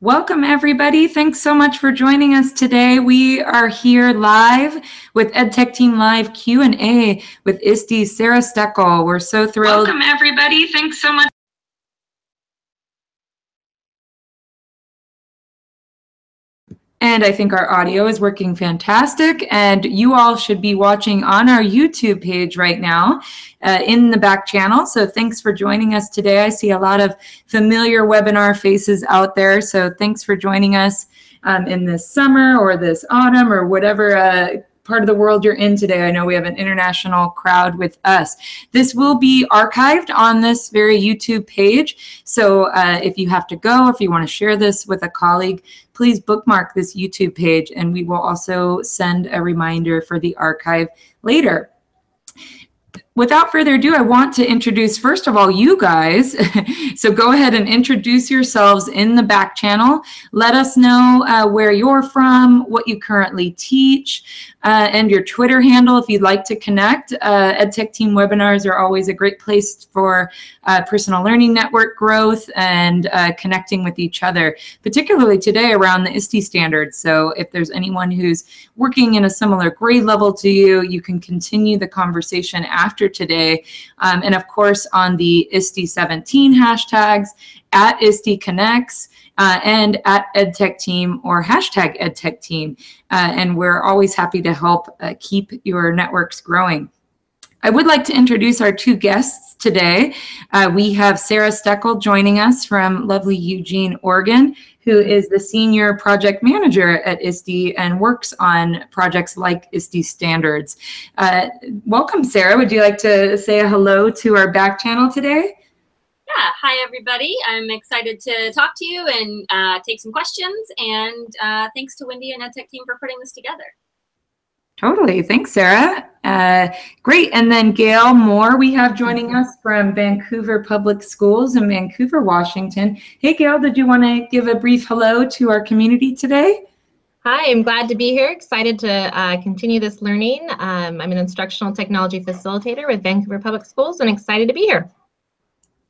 Welcome, everybody. Thanks so much for joining us today. We are here live with EdTechTeam Live Q&A with ISTE's Sarah Steckel. We're so thrilled. Welcome, everybody. Thanks so much. And I think our audio is working fantastic, and you all should be watching on our YouTube page right now in the back channel. So thanks for joining us today. I see a lot of familiar webinar faces out there. So thanks for joining us in this summer or this autumn or whatever part of the world you're in today. I know we have an international crowd with us. This will be archived on this very YouTube page. So if you have to go, if you want to share this with a colleague, please bookmark this YouTube page, and we will also send a reminder for the archive later. Without further ado, I want to introduce, first of all, you guys. So go ahead and introduce yourselves in the back channel. Let us know where you're from, what you currently teach, and your Twitter handle if you'd like to connect. EdTechTeam webinars are always a great place for personal learning network growth and connecting with each other, particularly today around the ISTE standards. So if there's anyone who's working in a similar grade level to you, you can continue the conversation after today. And of course, on the ISTE 17 hashtags, at ISTE Connects, and at EdTechTeam or hashtag EdTechTeam. And we're always happy to help keep your networks growing. I would like to introduce our two guests today. We have Sarah Steckel joining us from lovely Eugene, Oregon, who is the Senior Project Manager at ISTE and works on projects like ISTE Standards. Welcome, Sarah. Would you like to say a hello to our back channel today? Yeah, hi everybody. I'm excited to talk to you and take some questions, and thanks to Wendy and EdTechTeam for putting this together. Totally. Thanks, Sarah. Great. And then Gail Moore, we have joining us from Vancouver Public Schools in Vancouver, Washington. Hey, Gail, did you want to give a brief hello to our community today? Hi, I'm glad to be here. Excited to continue this learning. I'm an instructional technology facilitator with Vancouver Public Schools and excited to be here.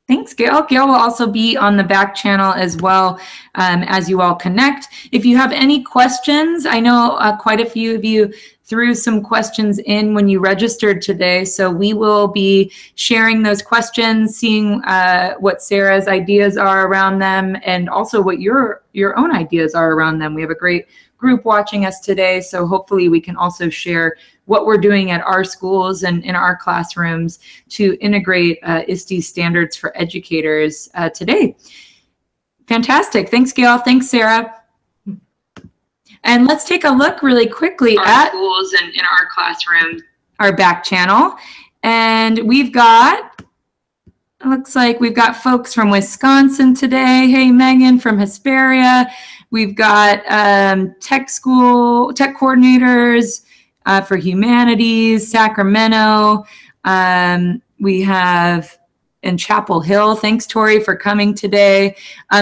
Thanks, Gail. Gail will also be on the back channel as well as you all connect. If you have any questions, I know quite a few of you threw some questions in when you registered today, so we will be sharing those questions, seeing what Sarah's ideas are around them, and also what your own ideas are around them. We have a great group watching us today, so hopefully we can also share what we're doing at our schools and in our classrooms to integrate ISTE standards for educators today. Fantastic. Thanks, Gail. Thanks, Sarah. And let's take a look really quickly at schools and in our classrooms, our back channel. And we've got, it looks like we've got folks from Wisconsin today. Hey, Megan from Hesperia. We've got tech coordinators for humanities, Sacramento. We have in Chapel Hill. Thanks, Tori, for coming today.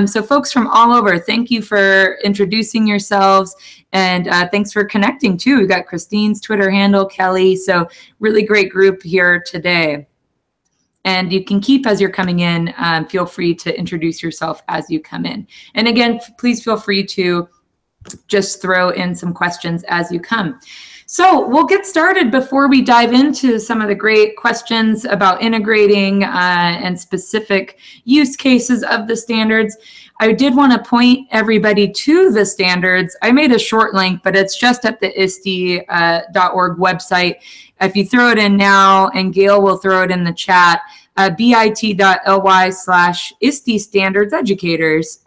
So folks from all over, thank you for introducing yourselves, and thanks for connecting too. We've got Christine's Twitter handle, Kelly, so really great group here today. And you can keep, as you're coming in, feel free to introduce yourself as you come in. And again, please feel free to just throw in some questions as you come. So we'll get started before we dive into some of the great questions about integrating and specific use cases of the standards. I did want to point everybody to the standards. I made a short link, but it's just at the ISTE.org website. If you throw it in now, and Gail will throw it in the chat, bit.ly/ISTE Standards Educators.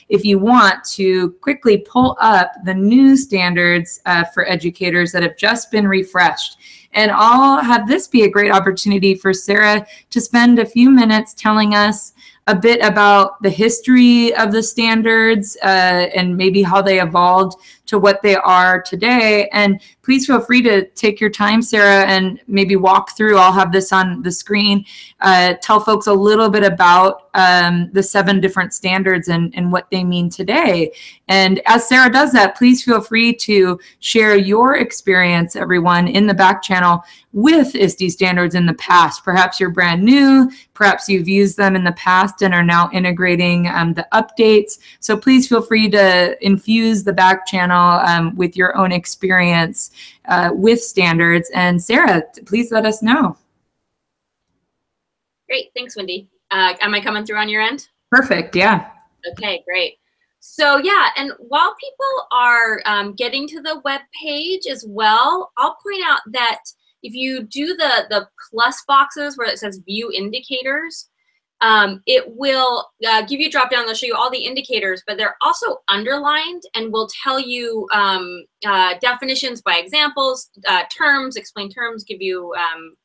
If you want to quickly pull up the new standards for educators that have just been refreshed. And I'll have this be a great opportunity for Sarah to spend a few minutes telling us a bit about the history of the standards and maybe how they evolved to what they are today. And please feel free to take your time, Sarah, and maybe walk through. I'll have this on the screen. Tell folks a little bit about the 7 different standards and what they mean today. And as Sarah does that, please feel free to share your experience, everyone, in the back channel with ISTE standards in the past. Perhaps you're brand new, perhaps you've used them in the past and are now integrating the updates. So please feel free to infuse the back channel with your own experience with standards. And Sarah, please let us know. Great, thanks, Wendy. Am I coming through on your end? Perfect, yeah. Okay, great. So yeah, and while people are getting to the web page as well, I'll point out that if you do the plus boxes where it says view indicators, it will give you a drop down. They'll show you all the indicators, but they're also underlined and will tell you definitions by examples, terms, explain terms, give you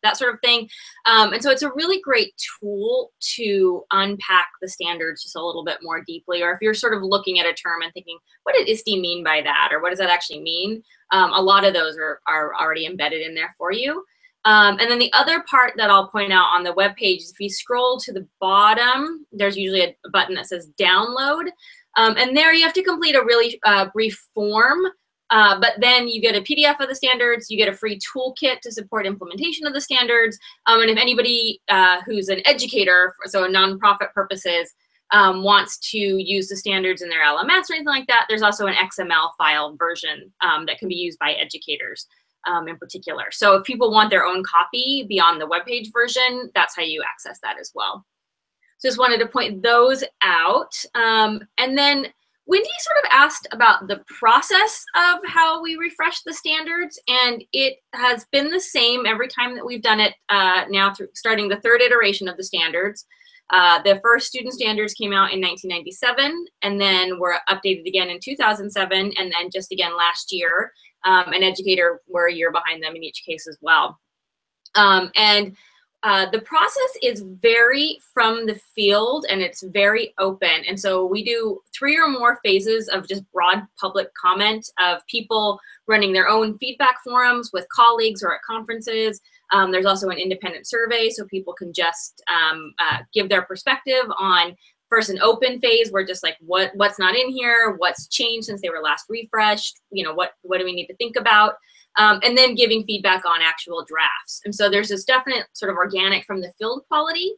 that sort of thing. And so it's a really great tool to unpack the standards just a little bit more deeply. Or if you're sort of looking at a term and thinking, what did ISTE mean by that? Or what does that actually mean? A lot of those are already embedded in there for you. And then the other part that I'll point out on the web page is if you scroll to the bottom, there's usually a button that says download. And there you have to complete a really brief form, but then you get a PDF of the standards, you get a free toolkit to support implementation of the standards. And if anybody who's an educator, so nonprofit purposes, wants to use the standards in their LMS or anything like that, there's also an XML file version that can be used by educators. In particular. So if people want their own copy beyond the webpage version, that's how you access that as well. So just wanted to point those out. And then Wendy sort of asked about the process of how we refresh the standards, and it has been the same every time that we've done it now through starting the third iteration of the standards. The first student standards came out in 1997, and then were updated again in 2007, and then just again last year. An educator were a year behind them in each case as well. The process is very from the field, and it's very open. And so we do 3 or more phases of just broad public comment of people running their own feedback forums with colleagues or at conferences. There's also an independent survey, so people can just give their perspective on first an open phase where just like what's not in here, what's changed since they were last refreshed, you know, what do we need to think about, and then giving feedback on actual drafts. And so there's this definite sort of organic from the field quality.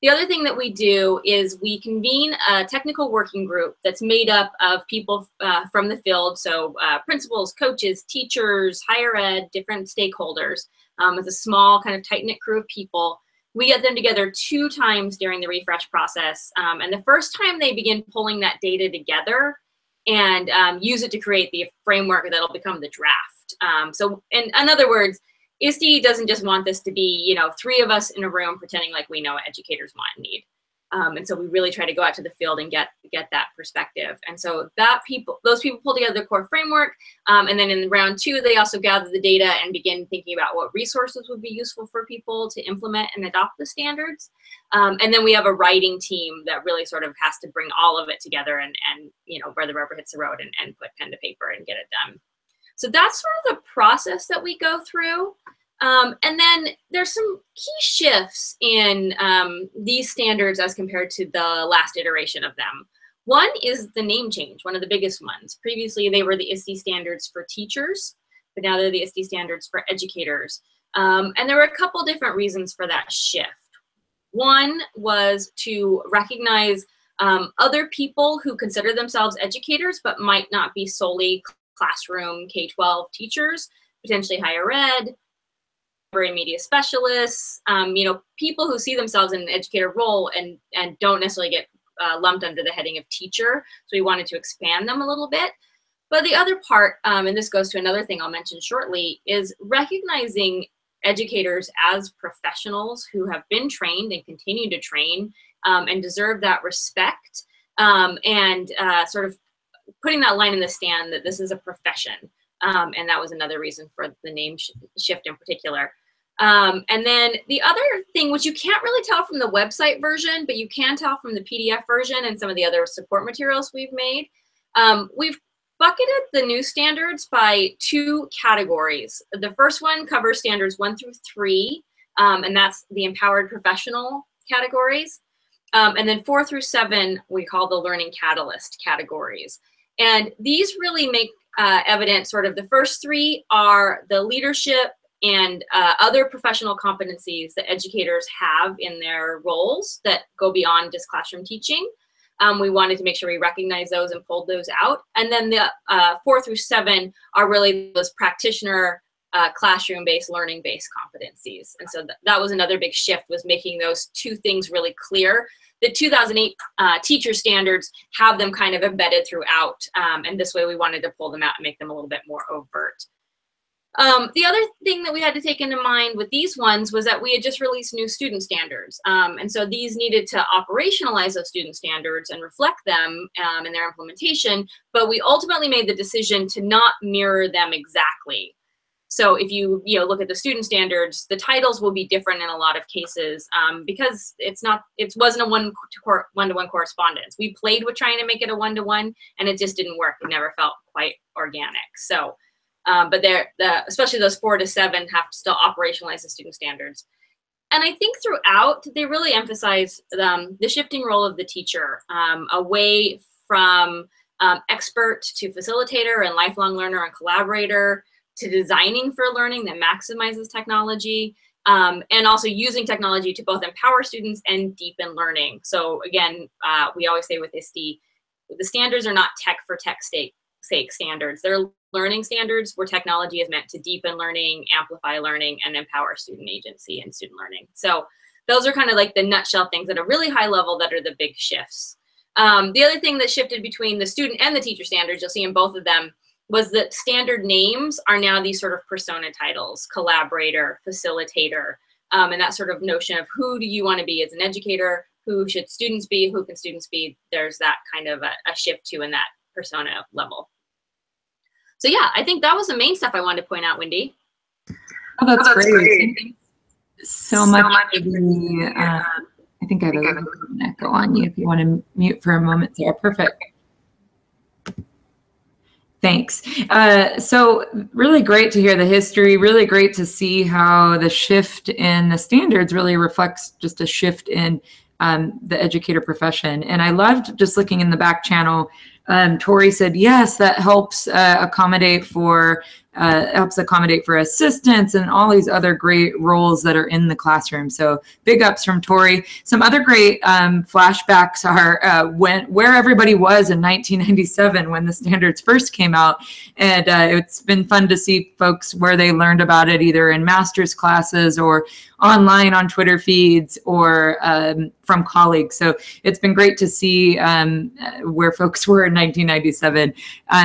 The other thing that we do is we convene a technical working group that's made up of people from the field, so principals, coaches, teachers, higher ed, different stakeholders. It's a small kind of tight-knit crew of people. We get them together 2 times during the refresh process. And the first time they begin pulling that data together and use it to create the framework that'll become the draft. So in other words, ISTE doesn't just want this to be, you know, 3 of us in a room pretending like we know what educators want and need. And so we really try to go out to the field and get that perspective. And so those people pull together the core framework. And then in round 2, they also gather the data and begin thinking about what resources would be useful for people to implement and adopt the standards. And then we have a writing team that really sort of has to bring all of it together and you know, where the rubber hits the road and put pen to paper and get it done. So that's sort of the process that we go through. And then there's some key shifts in these standards as compared to the last iteration of them. One is the name change, one of the biggest ones. Previously, they were the ISTE standards for teachers, but now they're the ISTE standards for educators. And there were a couple different reasons for that shift. One was to recognize other people who consider themselves educators, but might not be solely classroom K-12 teachers, potentially higher ed, library media specialists, you know, people who see themselves in an educator role and don't necessarily get lumped under the heading of teacher. So we wanted to expand them a little bit. But the other part, and this goes to another thing I'll mention shortly, is recognizing educators as professionals who have been trained and continue to train and deserve that respect, and sort of putting that line in the stand that this is a profession. And that was another reason for the name shift in particular. And then the other thing, which you can't really tell from the website version, but you can tell from the PDF version and some of the other support materials we've made, we've bucketed the new standards by 2 categories. The first one covers standards 1 through 3, and that's the empowered professional categories. And then 4 through 7, we call the learning catalyst categories. And these really make evident sort of the first 3 are the leadership and other professional competencies that educators have in their roles that go beyond just classroom teaching. We wanted to make sure we recognize those and pulled those out. And then the 4 through 7 are really those practitioner, classroom-based, learning-based competencies. And so that was another big shift, was making those two things really clear. The 2008 teacher standards have them kind of embedded throughout. And this way we wanted to pull them out and make them a little bit more overt. The other thing that we had to take into mind with these ones was that we had just released new student standards. And so these needed to operationalize those student standards and reflect them in their implementation, but we ultimately made the decision to not mirror them exactly. So if you look at the student standards, the titles will be different in a lot of cases because it wasn't a one-to-one correspondence. We played with trying to make it a one-to-one, and it just didn't work. It never felt quite organic. So. But especially those 4 to 7 have to still operationalize the student standards. And I think throughout, they really emphasize the shifting role of the teacher away from expert to facilitator and lifelong learner and collaborator, to designing for learning that maximizes technology, and also using technology to both empower students and deepen learning. So again, we always say with ISTE, the standards are not tech for tech's sake standards. They're learning standards where technology is meant to deepen learning, amplify learning, and empower student agency and student learning. So those are kind of like the nutshell things at a really high level that are the big shifts. The other thing that shifted between the student and the teacher standards, you'll see in both of them, was that standard names are now these sort of persona titles: collaborator, facilitator, and that sort of notion of who do you want to be as an educator, who should students be, who can students be. There's that kind of a shift too in that persona level. So yeah, I think that was the main stuff I wanted to point out, Wendy. Oh, that's great. Thank you so much for the, I think I have a little echo on you if you want to mute for a moment, Sarah. Perfect. Thanks. So really great to hear the history, really great to see how the shift in the standards really reflects just a shift in the educator profession. And I loved just looking in the back channel. Tori said, yes, that helps accommodate for assistants and all these other great roles that are in the classroom. So big ups from Tori. Some other great flashbacks are where everybody was in 1997 when the standards first came out. And it's been fun to see folks where they learned about it, either in master's classes or online on Twitter feeds or from colleagues. So it's been great to see where folks were in 1997.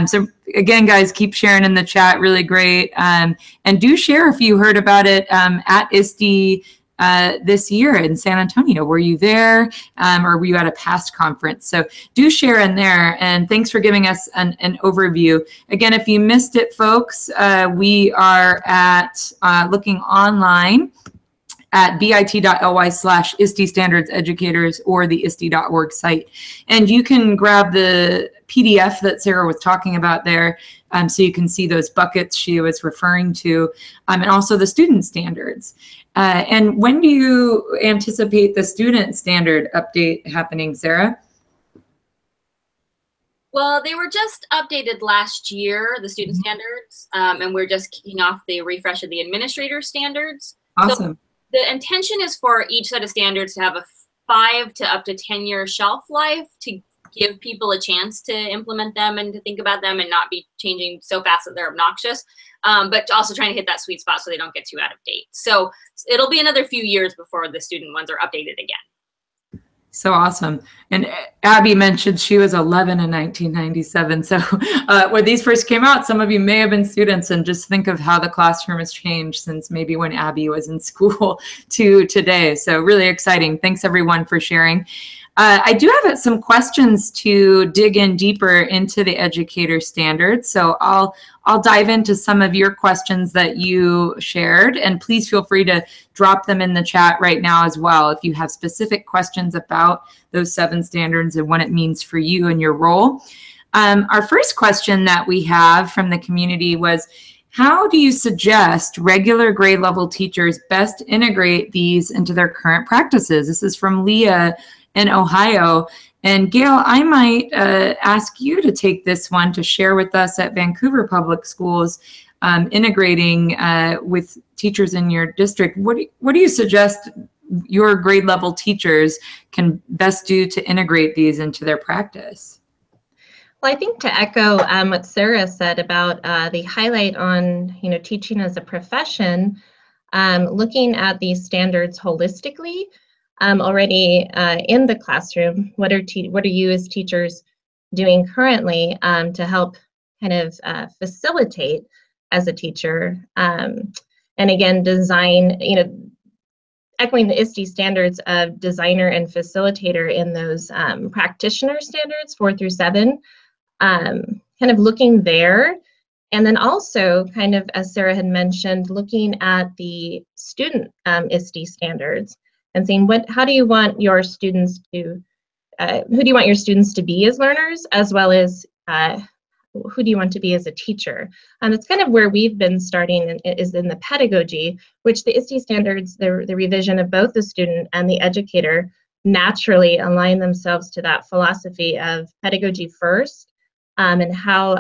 So again, guys, keep sharing in the chat. Really great. And do share if you heard about it at ISTE this year in San Antonio. Were you there or were you at a past conference? So do share in there. And thanks for giving us an overview. Again, if you missed it, folks, we are at looking online at bit.ly/ISTE Standards Educators or the ISTE.org site. And you can grab the PDF that Sarah was talking about there, so you can see those buckets she was referring to, and also the student standards. And when do you anticipate the student standard update happening, Sarah? Well, they were just updated last year, the student standards, and we're just kicking off the refresh of the administrator standards. Awesome. So the intention is for each set of standards to have a 5 to up to 10-year shelf life to give people a chance to implement them and to think about them and not be changing so fast that they're obnoxious, but also trying to hit that sweet spot so they don't get too out of date. So it'll be another few years before the student ones are updated again. So awesome. And Abby mentioned she was 11 in 1997. So when these first came out, some of you may have been students, and just think of how the classroom has changed since maybe when Abby was in school to today. So really exciting. Thanks everyone for sharing. I do have some questions to dig in deeper into the educator standards. So I'll dive into some of your questions that you shared, and please feel free to drop them in the chat right now as well if you have specific questions about those 7 standards and what it means for you and your role. Our first question that we have from the community was, how do you suggest regular grade level teachers best integrate these into their current practices? This is from Leah in Ohio. And Gail, I might ask you to take this one to share with us at Vancouver Public Schools. integrating with teachers in your district, what do you suggest your grade level teachers can best do to integrate these into their practice? Well, I think to echo what Sarah said about the highlight on teaching as a profession, looking at these standards holistically already in the classroom. What are you as teachers doing currently to help kind of facilitate as a teacher? And again, design, echoing the ISTE standards of designer and facilitator in those practitioner standards 4 through 7. Kind of looking there, and then also kind of, as Sarah had mentioned, looking at the student ISTE standards and saying, how do you want your students to, who do you want your students to be as learners, as well as who do you want to be as a teacher? It's kind of where we've been starting, is in the pedagogy, which the ISTE standards, the revision of both the student and the educator, naturally align themselves to that philosophy of pedagogy first, and how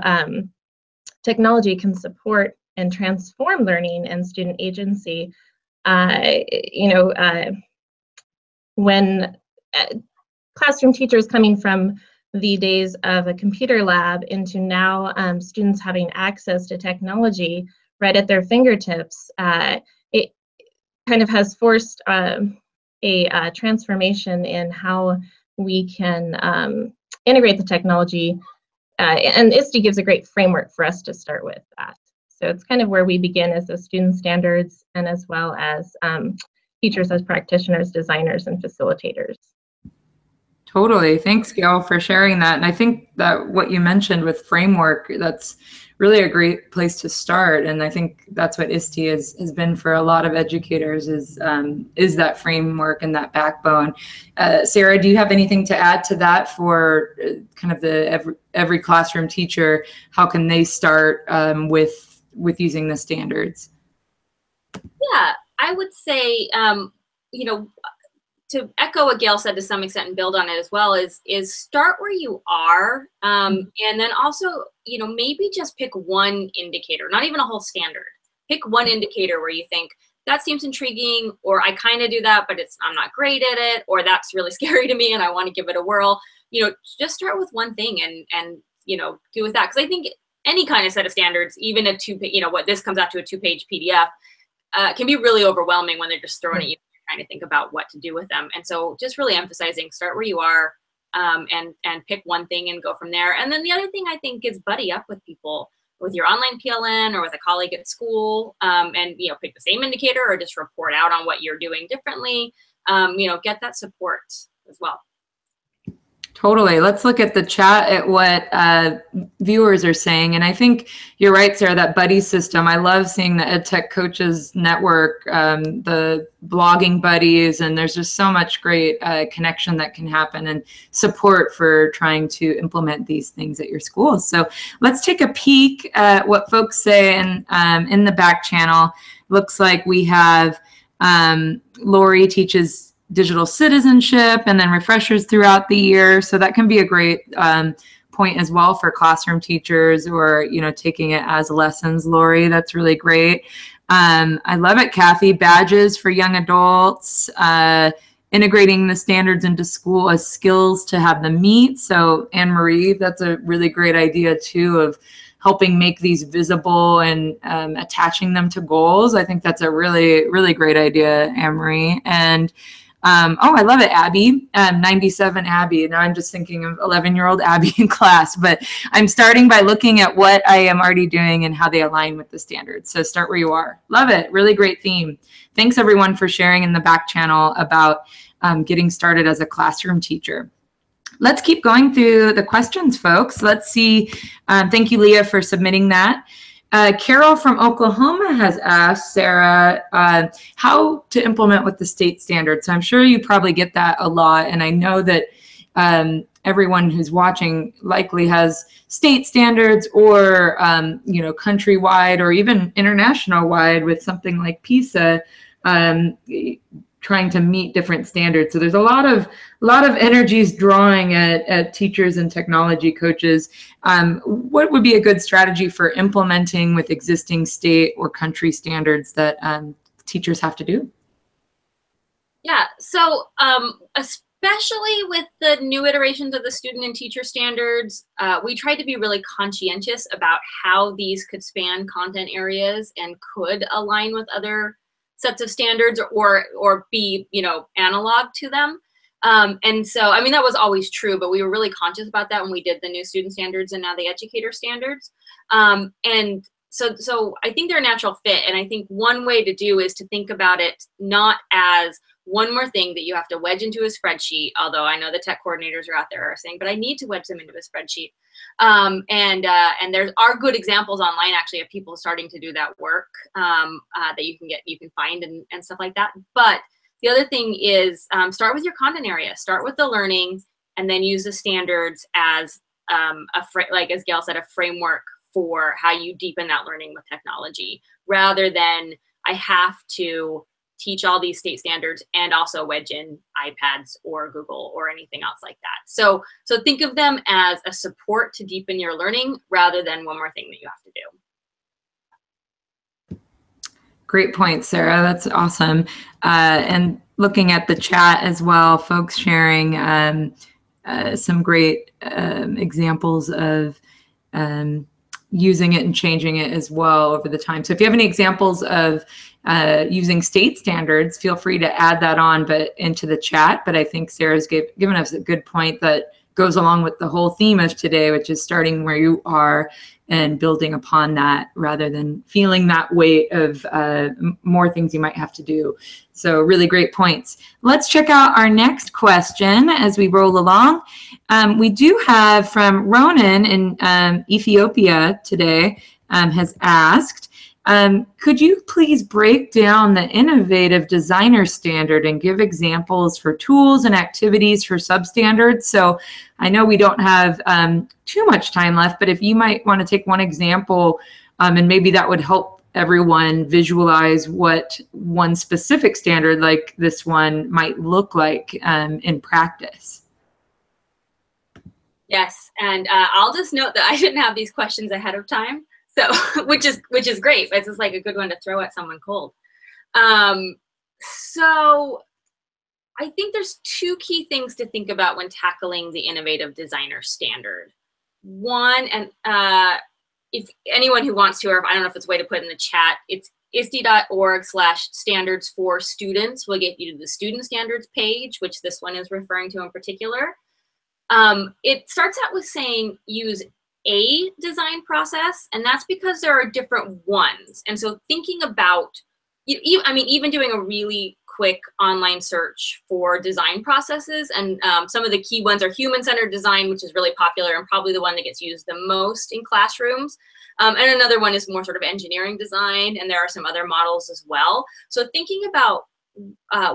technology can support and transform learning and student agency. When classroom teachers coming from the days of a computer lab into now students having access to technology right at their fingertips, it kind of has forced a transformation in how we can integrate the technology. And ISTE gives a great framework for us to start with that. So it's kind of where we begin as the student standards, and as well as teachers as practitioners, designers, and facilitators. Totally. Thanks, Gail, for sharing that. And I think that what you mentioned with framework, that's really a great place to start. And I think that's what ISTE has been for a lot of educators, is that framework and that backbone. Sarah, do you have anything to add to that for kind of the every classroom teacher? How can they start with using the standards? Yeah, I would say, to echo what Gail said to some extent and build on it as well, is start where you are, and then also, maybe just pick one indicator, not even a whole standard. Pick one indicator where you think that seems intriguing, or I kind of do that, but I'm not great at it, or that's really scary to me and I want to give it a whirl. Just start with one thing and do with that. Because I think any kind of set of standards, even a what this comes out to a 2-page PDF, can be really overwhelming when they're just thrown at you, trying to think about what to do with them. And so just really emphasizing, start where you are, and pick one thing and go from there. And then the other thing I think is buddy up with people, with your online PLN or with a colleague at school, and pick the same indicator or just report out on what you're doing differently. Get that support as well. Totally. Let's look at the chat at what viewers are saying. And I think you're right, Sarah, that buddy system. I love seeing the EdTech Coaches Network, the blogging buddies, and there's just so much great connection that can happen and support for trying to implement these things at your schools. So let's take a peek at what folks say in the back channel. Looks like we have Lori teaches digital citizenship and then refreshers throughout the year. So that can be a great point as well for classroom teachers, or, taking it as lessons. Lori, that's really great. I love it, Kathy. Badges for young adults, integrating the standards into school as skills to have them meet. So Anne Marie, that's a really great idea too, of helping make these visible and attaching them to goals. I think that's a really, really great idea, Anne Marie. And I love it, Abby, 97 Abby. Now I'm just thinking of 11-year-old Abby in class, but I'm starting by looking at what I am already doing and how they align with the standards. So start where you are. Love it. Really great theme. Thanks everyone for sharing in the back channel about getting started as a classroom teacher. Let's keep going through the questions, folks. Let's see. Thank you, Leah, for submitting that. Carol from Oklahoma has asked Sarah how to implement with the state standards. So I'm sure you probably get that a lot. And I know that everyone who's watching likely has state standards or, countrywide or even international wide with something like PISA. trying to meet different standards. So there's a lot of energies drawing at teachers and technology coaches. What would be a good strategy for implementing with existing state or country standards that teachers have to do? Yeah, so especially with the new iterations of the student and teacher standards, we tried to be really conscientious about how these could span content areas and could align with other sets of standards or be, you know, analog to them. And so, I mean, that was always true, but we were really conscious about that when we did the new student standards and now the educator standards. And so I think they're a natural fit. And I think one way to do is to think about it not as one more thing that you have to wedge into a spreadsheet, although I know the tech coordinators are out there are saying, but I need to wedge them into a spreadsheet. And there are good examples online actually of people starting to do that work that you can find and stuff like that. But the other thing is start with your content area, start with the learning, and then use the standards as like as Gail said, a framework for how you deepen that learning with technology, rather than I have to teach all these state standards and also wedge in iPads or Google or anything else like that. So think of them as a support to deepen your learning rather than one more thing that you have to do. Great point, Sarah. That's awesome. And looking at the chat as well, folks sharing some great examples of using it and changing it as well over the time. So if you have any examples of using state standards, feel free to add that on into the chat. But I think Sarah's given us a good point that goes along with the whole theme of today, which is starting where you are and building upon that rather than feeling that weight of more things you might have to do. So really great points. Let's check out our next question as we roll along. We do have from Ronan in Ethiopia today has asked, could you please break down the innovative designer standard and give examples for tools and activities for substandards? So I know we don't have too much time left, but if you might want to take one example and maybe that would help everyone visualize what one specific standard like this one might look like in practice. Yes, and I'll just note that I didn't have these questions ahead of time. So, which is great. It's just like a good one to throw at someone cold. So I think there's two key things to think about when tackling the innovative designer standard. One, and if anyone who wants to, or I don't know if it's a way to put it in the chat, it's ISTE.org/standards for students will get you to the student standards page, which this one is referring to in particular. It starts out with saying use a design process, and that's because there are different ones. And so thinking about, I mean, even doing a really quick online search for design processes, and some of the key ones are human-centered design, which is really popular and probably the one that gets used the most in classrooms. And another one is more sort of engineering design, and there are some other models as well. So thinking about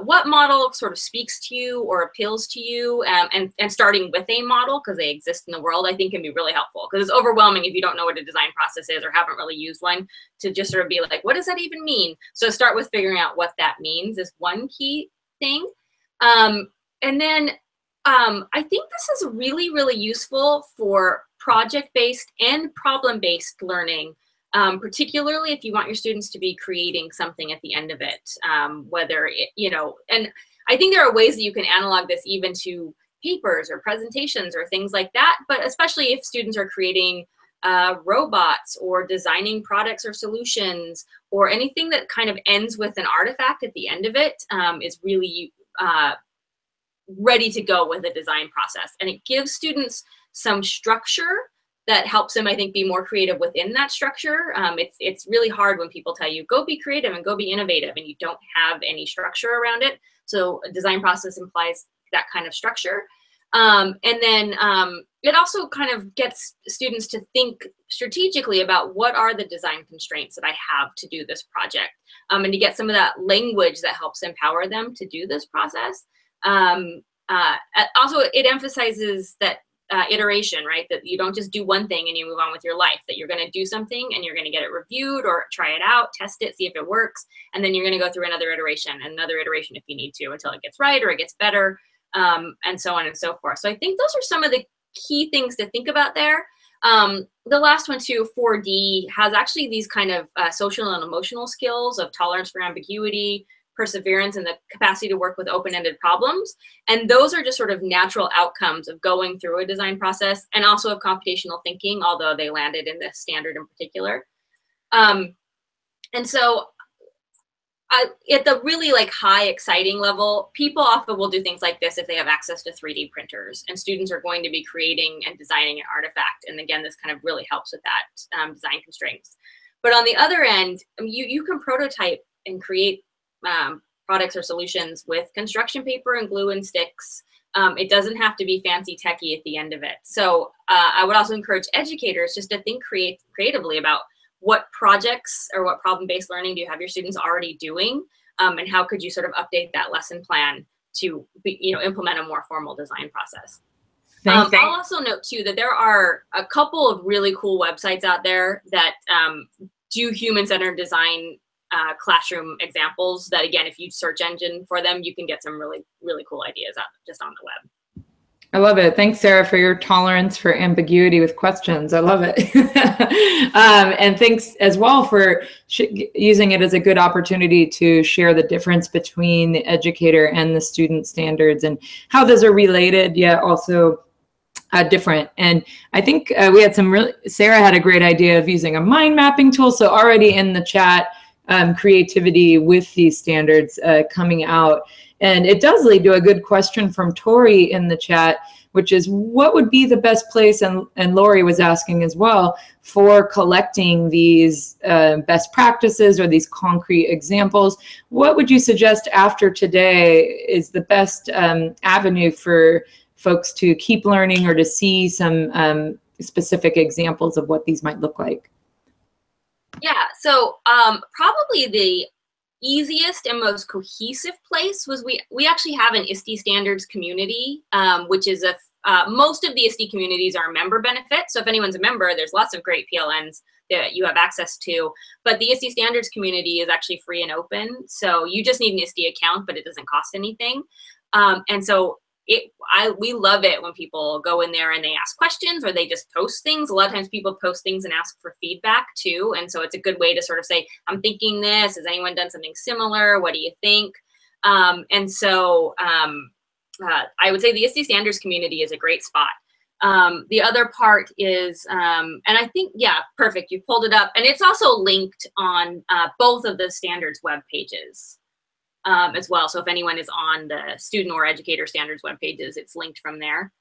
what model sort of speaks to you or appeals to you, and starting with a model because they exist in the world, I think can be really helpful, because it's overwhelming if you don't know what a design process is or haven't really used one to just sort of be like, what does that even mean? So start with figuring out what that means is one key thing. And then I think this is really, really useful for project-based and problem-based learning. Particularly if you want your students to be creating something at the end of it, whether it, and I think there are ways that you can analog this even to papers or presentations or things like that, but especially if students are creating robots or designing products or solutions or anything that kind of ends with an artifact at the end of it, is really ready to go with a design process. And it gives students some structure that helps them, I think, be more creative within that structure. It's really hard when people tell you, go be creative and go be innovative, and you don't have any structure around it. So a design process implies that kind of structure. And then it also kind of gets students to think strategically about what are the design constraints that I have to do this project, and to get some of that language that helps empower them to do this process. Also, it emphasizes that iteration, right? That you don't just do one thing and you move on with your life, that you're going to do something and you're going to get it reviewed or try it out, test it, see if it works. And then you're going to go through another iteration and another iteration if you need to until it gets right or it gets better, and so on and so forth. So I think those are some of the key things to think about there. The last one too, 4D, has actually these kind of social and emotional skills of tolerance for ambiguity, perseverance, and the capacity to work with open-ended problems. And those are just sort of natural outcomes of going through a design process, and also of computational thinking, although they landed in this standard in particular. And so at the really like high exciting level, people often will do things like this if they have access to 3D printers, and students are going to be creating and designing an artifact. And again, this kind of really helps with that design constraints. But on the other end, you can prototype and create products or solutions with construction paper and glue and sticks. It doesn't have to be fancy techie at the end of it. So I would also encourage educators just to think creatively about what projects or what problem-based learning do you have your students already doing, and how could you sort of update that lesson plan to implement a more formal design process. I'll also note too that there are a couple of really cool websites out there that do human-centered design classroom examples that, again, if you search engine for them, you can get some really, really cool ideas out just on the web. I love it. Thanks, Sarah, for your tolerance for ambiguity with questions. I love it. And thanks as well for using it as a good opportunity to share the difference between the educator and the student standards and how those are related, yet also different. And I think we had Sarah had a great idea of using a mind mapping tool. So already in the chat, creativity with these standards coming out. And it does lead to a good question from Tori in the chat, which is what would be the best place, and Lori was asking as well, for collecting these best practices or these concrete examples. What would you suggest after today is the best avenue for folks to keep learning or to see some specific examples of what these might look like? Yeah, so probably the easiest and most cohesive place was we actually have an ISTE Standards community, which is most of the ISTE communities are member benefit. So if anyone's a member, there's lots of great PLNs that you have access to. But the ISTE Standards community is actually free and open. So you just need an ISTE account, but it doesn't cost anything. And so we love it when people go in there and they ask questions or they just post things. A lot of times people post things and ask for feedback too. And so it's a good way to sort of say, I'm thinking this, has anyone done something similar? What do you think? And so I would say the ISTE Standards community is a great spot. The other part is, and I think, yeah, perfect, you pulled it up. And it's also linked on both of the standards web pages. As well. So if anyone is on the student or educator standards web pages, it's linked from there.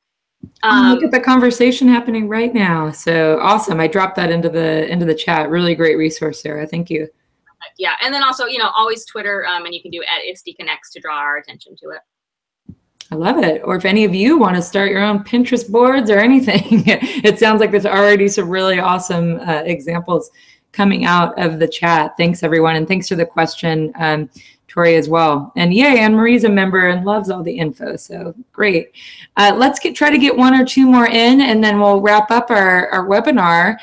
Look at the conversation happening right now. So awesome. I dropped that into the chat. Really great resource, Sarah. Thank you. Yeah. And then also, always Twitter, and you can do @ISTEconnects to draw our attention to it. I love it. Or if any of you want to start your own Pinterest boards or anything, it sounds like there's already some really awesome examples coming out of the chat. Thanks, everyone. And thanks for the question, Tori, as well. And yay, Anne-Marie's a member and loves all the info. So great. Let's try to get one or two more in, and then we'll wrap up our webinar.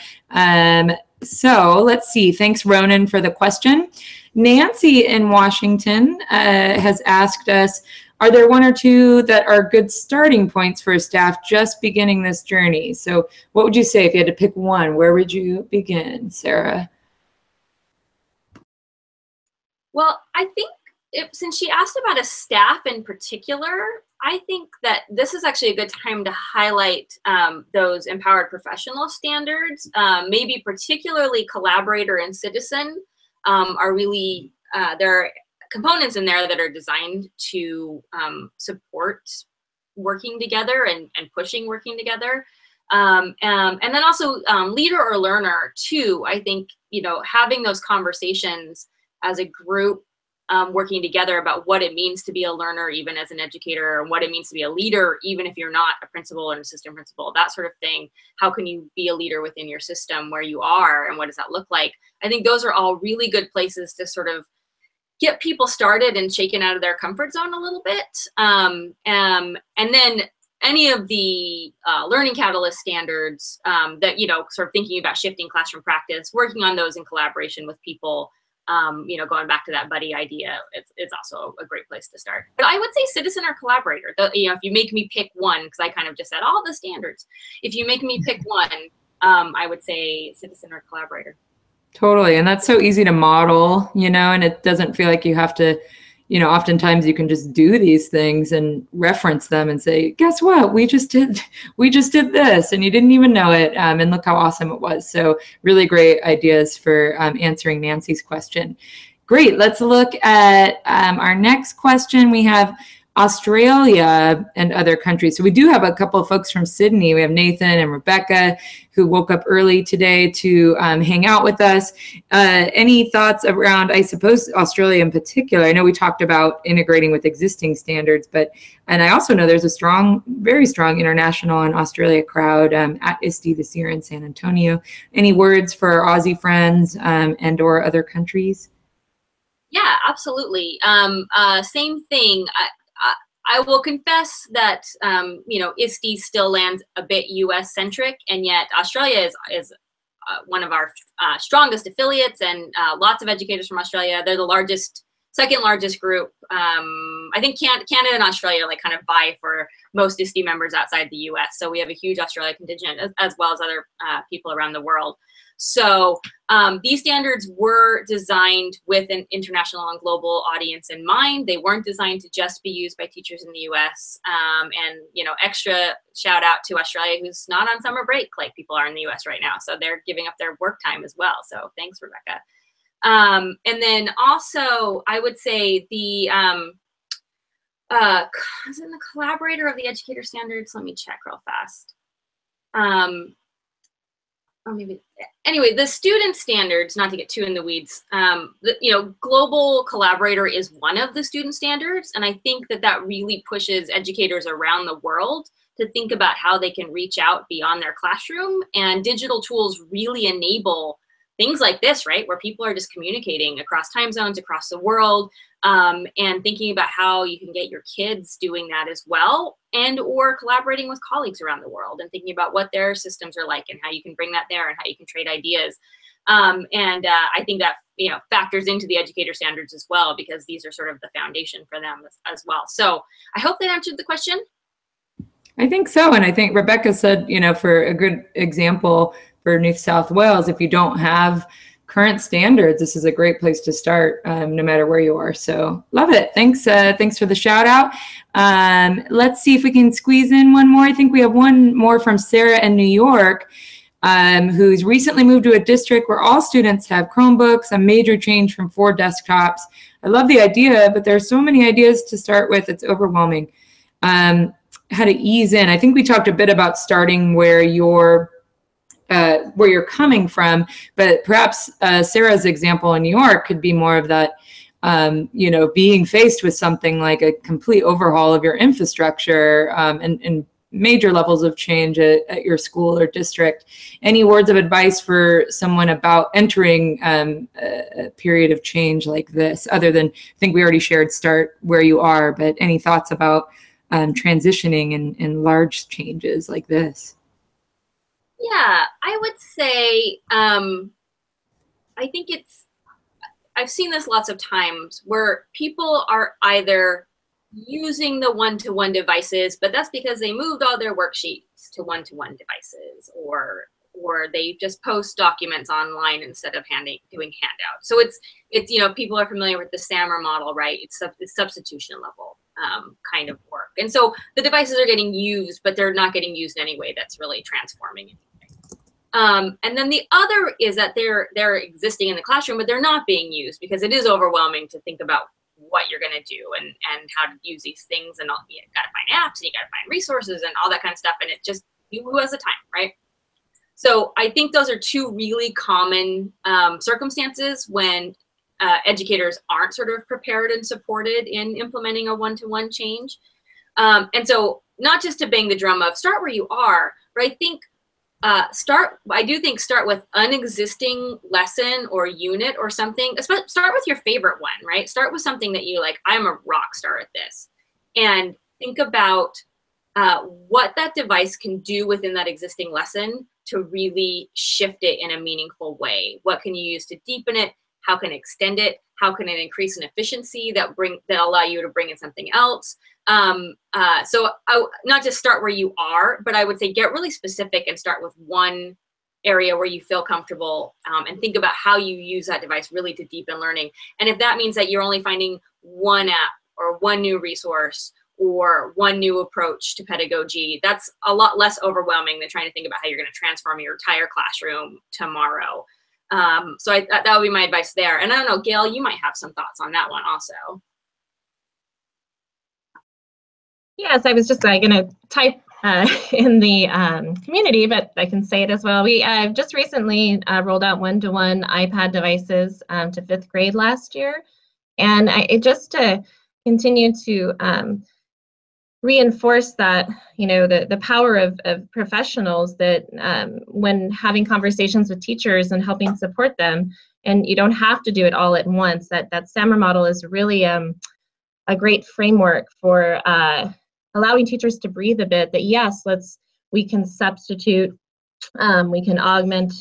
So let's see. Thanks, Ronan, for the question. Nancy in Washington has asked us, are there one or two that are good starting points for staff just beginning this journey? So what would you say if you had to pick one? Where would you begin, Sarah? Well, I think since she asked about a staff in particular, I think that this is actually a good time to highlight those empowered professional standards. Maybe particularly collaborator and citizen are really, there are components in there that are designed to support working together and pushing working together. And then also leader or learner too. I think, having those conversations as a group, working together about what it means to be a learner, even as an educator, and what it means to be a leader, even if you're not a principal or an assistant principal, that sort of thing. How can you be a leader within your system where you are, and what does that look like? I think those are all really good places to sort of get people started and shaken out of their comfort zone a little bit. And then any of the Learning Catalyst standards that, you know, sort of thinking about shifting classroom practice, working on those in collaboration with people, you know, going back to that buddy idea, it's also a great place to start. But I would say citizen or collaborator. You know, if you make me pick one, because I kind of just said all the standards, if you make me pick one, I would say citizen or collaborator. Totally. And that's so easy to model, you know, and it doesn't feel like you have to, you know, oftentimes you can just do these things and reference them and say, guess what? We just did this and you didn't even know it. And look how awesome it was. So really great ideas for answering Nancy's question. Great. Let's look at our next question. We have Australia and other countries. So we do have a couple of folks from Sydney. We have Nathan and Rebecca who woke up early today to hang out with us. Any thoughts around, I suppose, Australia in particular? I know we talked about integrating with existing standards, and I also know there's a strong, very strong international and Australia crowd at ISTE this year in San Antonio. Any words for our Aussie friends and or other countries? Yeah, absolutely. Same thing. I will confess that, you know, ISTE still lands a bit US centric, and yet Australia is one of our strongest affiliates, and lots of educators from Australia. They're the second largest group. I think Canada and Australia like kind of vie for most ISTE members outside the US. So we have a huge Australia contingent as well as other people around the world. So these standards were designed with an international and global audience in mind. They weren't designed to just be used by teachers in the US. And, you know, extra shout out to Australia, who's not on summer break like people are in the US right now. So they're giving up their work time as well. So thanks, Rebecca. And then also, I would say the collaborator of the educator standards, let me check real fast. Or maybe, anyway, the student standards, not to get too in the weeds, you know, global collaborator is one of the student standards. And I think that really pushes educators around the world to think about how they can reach out beyond their classroom. And digital tools really enable things like this, right? Where people are just communicating across time zones, across the world, and thinking about how you can get your kids doing that as well, and or collaborating with colleagues around the world and thinking about what their systems are like and how you can bring that there and how you can trade ideas. I think that, you know, factors into the educator standards as well, because these are sort of the foundation for them as well. So I hope that answered the question. I think so. And I think Rebecca said, you know, for a good example for New South Wales, if you don't have current standards, this is a great place to start, no matter where you are. So love it. Thanks. Thanks for the shout out. Let's see if we can squeeze in one more. I think we have one more from Sarah in New York, who's recently moved to a district where all students have Chromebooks, a major change from 4 desktops. I love the idea, but there are so many ideas to start with. It's overwhelming. How to ease in. I think we talked a bit about starting where you're coming from, but perhaps Sarah's example in New York could be more of that, you know, being faced with something like a complete overhaul of your infrastructure and major levels of change at your school or district. Any words of advice for someone about entering a period of change like this, other than, I think we already shared start where you are, but any thoughts about transitioning in large changes like this? Yeah, I would say, I think I've seen this lots of times where people are either using the one-to-one devices, but that's because they moved all their worksheets to one-to-one devices, or they just post documents online instead of doing handouts. So it's you know, people are familiar with the SAMR model, right? It's substitution level kind of work. And so the devices are getting used, but they're not getting used in any way that's really transforming anything. And then the other is that they're existing in the classroom, but they're not being used because it is overwhelming to think about what you're going to do and how to use these things, and you got to find apps and you got to find resources and all that kind of stuff. And it just, who has the time, right? So I think those are two really common circumstances when educators aren't sort of prepared and supported in implementing a one-to-one change. And so not just to bang the drum of start where you are, but I think I do think start with an existing lesson or unit or something. Start with your favorite one, right? Start with something that you like, I'm a rock star at this. And think about what that device can do within that existing lesson to really shift it in a meaningful way. What can you use to deepen it? How can it extend it? How can it increase an efficiency that allow you to bring in something else? So not just start where you are, but I would say get really specific and start with one area where you feel comfortable, and think about how you use that device really to deepen learning. And if that means that you're only finding one app or one new resource or one new approach to pedagogy, that's a lot less overwhelming than trying to think about how you're going to transform your entire classroom tomorrow. So that would be my advice there. And I don't know, Gail, you might have some thoughts on that one also. Yes, I was just going to type in the community, but I can say it as well. We just recently rolled out one-to-one iPad devices to 5th grade last year. And it just to continue to reinforce that, you know, the power of professionals, that when having conversations with teachers and helping support them, and you don't have to do it all at once, that SAMR model is really a great framework for allowing teachers to breathe a bit, that yes, we can substitute, we can augment,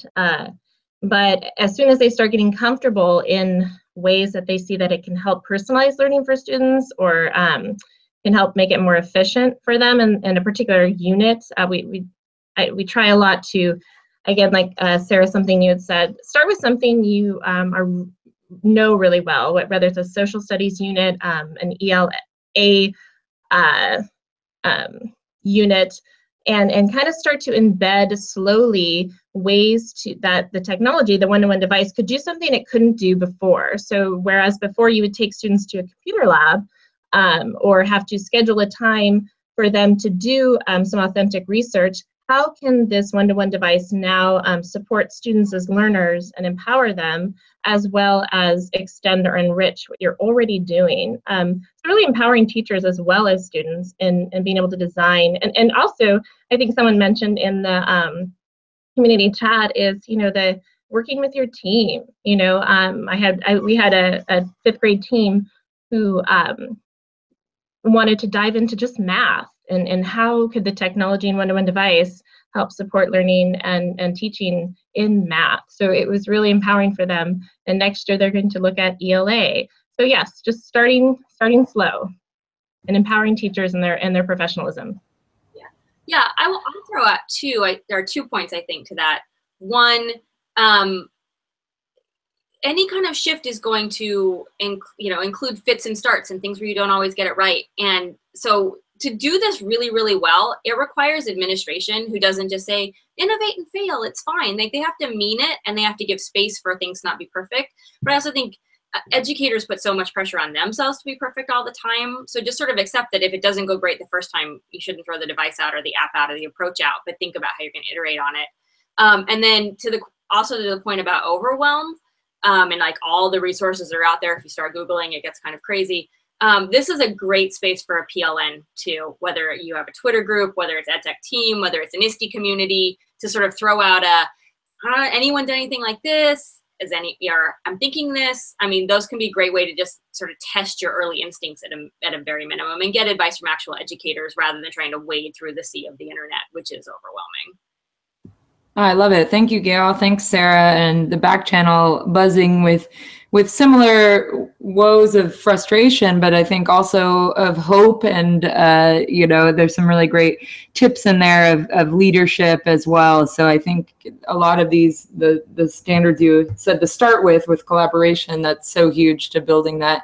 but as soon as they start getting comfortable in ways that they see that it can help personalize learning for students, or can help make it more efficient for them in a particular unit, we try a lot to, again, like Sarah, something you had said, start with something you know really well, whether it's a social studies unit, an ELA unit, and kind of start to embed slowly ways that the technology, the one-to-one device, could do something it couldn't do before. So whereas before you would take students to a computer lab, or have to schedule a time for them to do some authentic research, how can this one-to-one device now support students as learners and empower them, as well as extend or enrich what you're already doing? So really empowering teachers as well as students in being able to design. And also, I think someone mentioned in the community chat is, you know, the working with your team. You know, we had a 5th grade team who wanted to dive into just math, and how could the technology and one-to-one device help support learning and teaching in math. So it was really empowering for them. And next year they're going to look at ELA. So yes, just starting slow and empowering teachers and their professionalism. Yeah, I'll throw out there are 2 points I think to that. One, any kind of shift is going to include fits and starts and things where you don't always get it right. And so to do this really, really well, it requires administration who doesn't just say, innovate and fail, it's fine. They have to mean it, and they have to give space for things to not be perfect. But I also think educators put so much pressure on themselves to be perfect all the time. So just sort of accept that if it doesn't go great the first time, you shouldn't throw the device out or the app out or the approach out, but think about how you're going to iterate on it. And then also to the point about overwhelm, and like all the resources are out there. If you start Googling, it gets kind of crazy. This is a great space for a PLN too, whether you have a Twitter group, whether it's EdTechTeam, whether it's an ISTE community, to sort of throw out anyone done anything like this? I'm thinking this. I mean, those can be a great way to just sort of test your early instincts at a very minimum, and get advice from actual educators rather than trying to wade through the sea of the internet, which is overwhelming. I love it. Thank you, Gail. Thanks, Sarah. And the back channel buzzing with similar woes of frustration, but I think also of hope. And, there's some really great tips in there of leadership as well. So I think a lot of these, the standards you said to start with collaboration, that's so huge to building that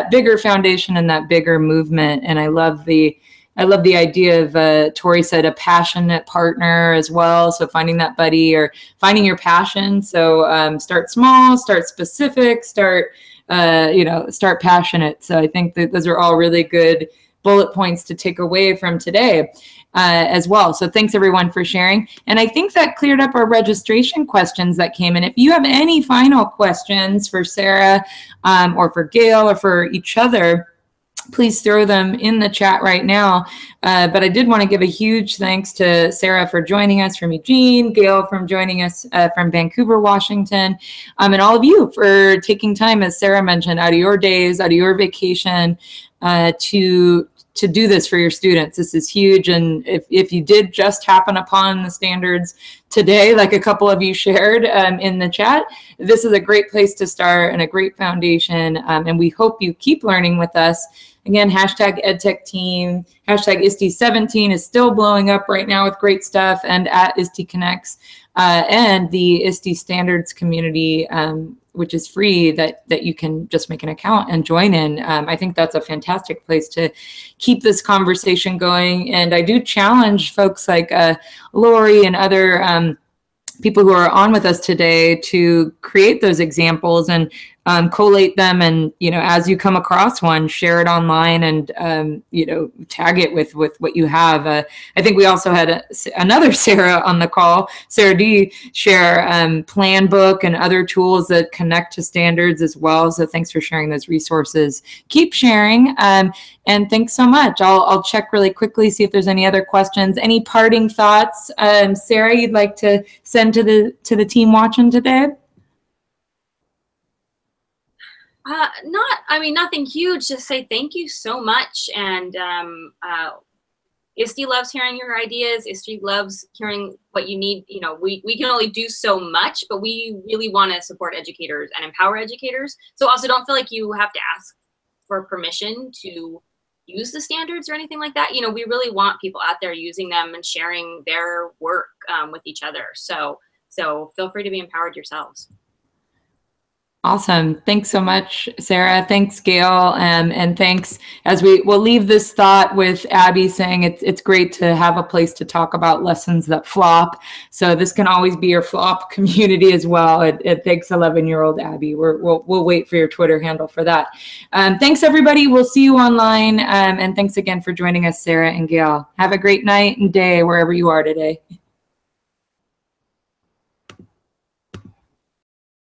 bigger foundation and that bigger movement. And I love the idea of, Tori said, a passionate partner as well. So finding that buddy or finding your passion. So start small, start specific, start passionate. So I think that those are all really good bullet points to take away from today as well. So thanks everyone for sharing. And I think that cleared up our registration questions that came in. If you have any final questions for Sarah or for Gail or for each other, please throw them in the chat right now. But I did want to give a huge thanks to Sarah for joining us from Eugene, Gail from joining us from Vancouver, Washington, and all of you for taking time, as Sarah mentioned, out of your days, out of your vacation to to do this for your students. This is huge. And if you did just happen upon the standards today, like a couple of you shared in the chat, this is a great place to start and a great foundation. And we hope you keep learning with us. Again, hashtag EdTechTeam, hashtag ISTE17 is still blowing up right now with great stuff, and at ISTE Connects, and the ISTE Standards community, which is free, that you can just make an account and join in. I think that's a fantastic place to keep this conversation going. And I do challenge folks like Lori and other people who are on with us today to create those examples and collate them, and as you come across one, share it online and tag it with what you have. I think we also had another Sarah on the call, Sarah D, share plan book and other tools that connect to standards as well. So thanks for sharing those resources. Keep sharing, and thanks so much. I'll check really quickly, see if there's any other questions. Any parting thoughts, Sarah, you'd like to send to the team watching today? Nothing huge. Just say thank you so much. And ISTE loves hearing your ideas. ISTE loves hearing what you need. We can only do so much, but we really want to support educators and empower educators. So also don't feel like you have to ask for permission to use the standards or anything like that. We really want people out there using them and sharing their work with each other. So feel free to be empowered yourselves. Awesome. Thanks so much, Sarah. Thanks, Gail. And thanks, as we'll leave this thought with Abby saying it's great to have a place to talk about lessons that flop. So this can always be your flop community as well. It thanks 11-year-old Abby. We'll wait for your Twitter handle for that. Thanks, everybody. We'll see you online. And thanks again for joining us, Sarah and Gail. Have a great night and day wherever you are today.